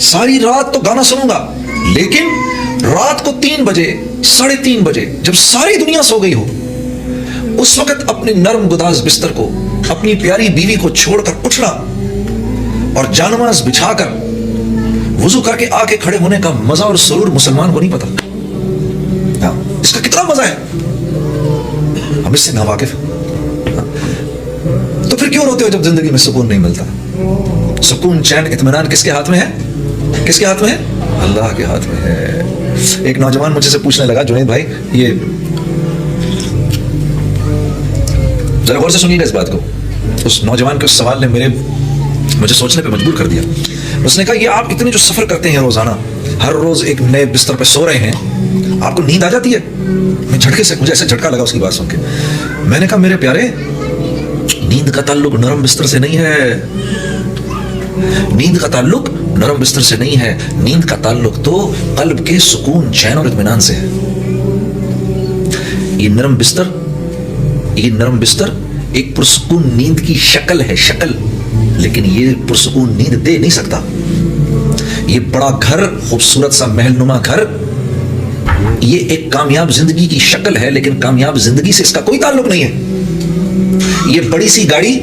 सारी रात तो गाना सुनूंगा, लेकिन रात को 3 बजे 3:30 बजे जब सारी दुनिया सो गई हो, उस वक्त अपने नरम गुदाज बिस्तर को, अपनी प्यारी बीवी को छोड़कर उठना और जानमाज बिछाकर वुजू करके आके खड़े होने का मजा और सुरूर मुसलमान को नहीं पता। इसका कितना मजा है, हम इससे नावाकिफ। तो फिर क्यों रोते हो जब जिंदगी में सुकून नहीं मिलता? सुकून, चैन, इत्मीनान किसके हाथ में है? किसके हाथ में है? अल्लाह के हाथ में है। एक नौजवान मुझसे पूछने लगा, जुनैद भाई, ये जरा गौर से सुनिएगा इस बात को। उस नौजवान के उस सवाल ने मुझे सोचने पे मजबूर कर दिया। उसने कहा, ये आप इतने जो सफर करते हैं रोजाना, हर रोज एक नए बिस्तर पे सो रहे हैं, आपको नींद आ जाती है? मैं झटके से, मुझे ऐसे झटका लगा उसकी बात सुन के। मैंने कहा, मेरे प्यारे, नींद का ताल्लुक नरम बिस्तर से नहीं है। नींद का ताल्लुक नरम बिस्तर से नहीं है। नींद का ताल्लुक तो कल्ब के सुकून, चैन और इत्मीनान से है। ये नरम बिस्तर एक पुरसुकून नींद की शक्ल है, शक्ल, लेकिन ये पुरसुकून नींद दे नहीं सकता। ये बड़ा घर, खूबसूरत सा महलनुमा घर, ये एक कामयाब जिंदगी की शक्ल है, लेकिन कामयाब जिंदगी से इसका कोई ताल्लुक नहीं है। ये बड़ी सी गाड़ी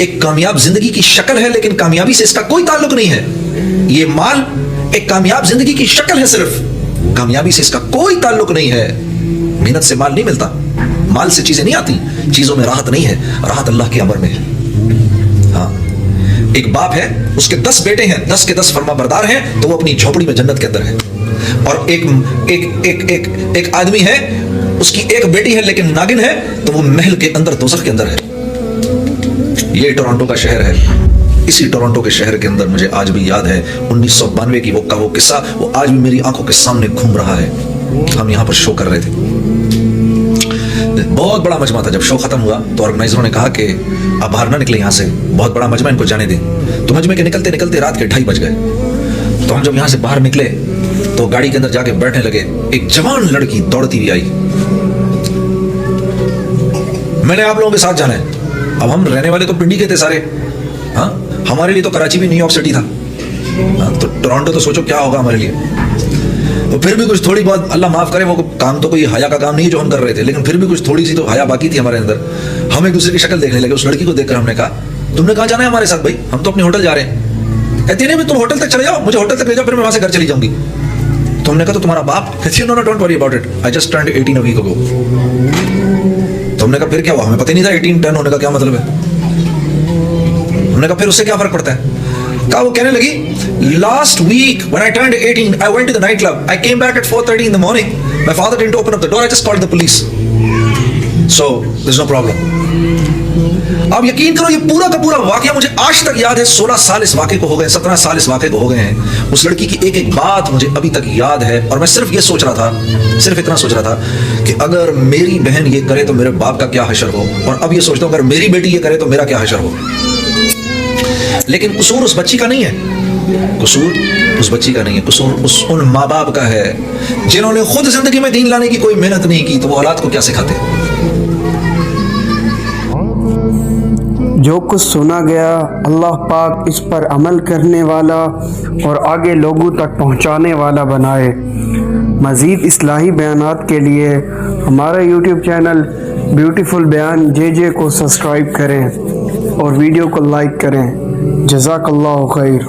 एक कामयाब जिंदगी की शक्ल है, लेकिन कामयाबी से इसका कोई ताल्लुक नहीं है। ये माल एक कामयाब जिंदगी की शक्ल है सिर्फ, कामयाबी से इसका कोई ताल्लुक नहीं है। मेहनत से माल नहीं मिलता, माल से चीजें नहीं आती, चीजों में राहत नहीं है, राहत अल्लाह के अमर में है। हाँ, एक बाप है, उसके 10 बेटे हैं, 10 के 10 फर्माबरदार हैं, तो वो अपनी झोपड़ी में जन्नत के अंदर है। और एक आदमी है, उसकी एक बेटी है लेकिन नागिन है, तो वो महल के अंदर, दोज़ख के अंदर है। ये टोरंटो का शहर है। इसी टोरंटो के शहर के अंदर मुझे आज भी याद है 1992 की वो किस्सा, वो आज भी मेरी आंखों के सामने घूम रहा है। हम यहाँ पर शो कर रहे थे, बहुत बड़ा मजमा था। जब शो खत्म हुआ तो ऑर्गेनाइजरों ने कहा कि अब बाहर ना निकले यहाँ से, बहुत बड़ा मजमा, इनको जाने दें। तो मजमे के निकलते निकलते रात के 2:30 बज गए। तो हम जब यहाँ से बाहर निकले तो गाड़ी के अंदर जाके बैठने लगे, एक जवान लड़की दौड़ती हुई आई। मैंने आप लोगों के साथ जाना है। अब हम रहने वाले तो पिंडी के थे सारे, हाँ, हमारे लिए तो कराची भी न्यूयॉर्क सिटी था, हाँ, तो टोरंटो तो सोचो क्या होगा हमारे लिए। तो फिर भी कुछ थोड़ी बहुत, अल्लाह माफ करे, वो काम तो कोई हया का काम नहीं है जो हम कर रहे थे, लेकिन फिर भी कुछ थोड़ी सी तो हया बाकी थी हमारे अंदर। हम एक दूसरे की शक्ल देखने लगे। उस लड़की को देखकर हमने कहा, तुमने कहाँ जाना है हमारे साथ भाई? हम तो अपने होटल जा रहे हैं। कहती नहीं, तुम होटल तक चले जाओ, मुझे होटल तक ले जाओ, फिर मैं वहां से घर चली जाऊंगी। तो हमने कहा, तो तुम्हारा बाप? कहती है, no don't worry about it, I just turned 18 a week ago. तो हमने कहा, फिर क्या हुआ? हमें पता नहीं था 18 टर्न होने का क्या मतलब है। हमने कहा, फिर उससे क्या फर्क पड़ता है? कहा, वो कहने लगी, last week when I turned 18 I went to the night club, I came back at 4:30 in the morning, my father didn't open up the door, I just called the police, so there is no problem. अब यकीन करो, ये पूरा का पूरा वाकया मुझे आज तक याद है। 16 साल इस वाकये को हो गए, 17 साल इस वाकये को हो गए हैं। उस लड़की की एक एक बात मुझे अभी तक याद है। और मैं सिर्फ ये सोच रहा था, सिर्फ इतना सोच रहा था कि अगर मेरी बहन ये करे तो मेरे बाप का क्या हशर हो, और अब ये सोचता हूं अगर मेरी बेटी ये करे तो मेरा क्या हशर हो। लेकिन कसूर उस बच्ची का नहीं है, कसूर उस बच्ची का नहीं है, कसूर उन माँ बाप का है जिन्होंने खुद जिंदगी में दीन लाने की कोई मेहनत नहीं की, तो वो औलाद को क्या सिखाते। जो कुछ सुना गया, अल्लाह पाक इस पर अमल करने वाला और आगे लोगों तक पहुंचाने वाला बनाए। मज़ीद इस्लाही बयानात के लिए हमारा यूट्यूब चैनल ब्यूटीफुल बयान JJ को सब्सक्राइब करें और वीडियो को लाइक करें। जज़ाकल्लाहु खैर।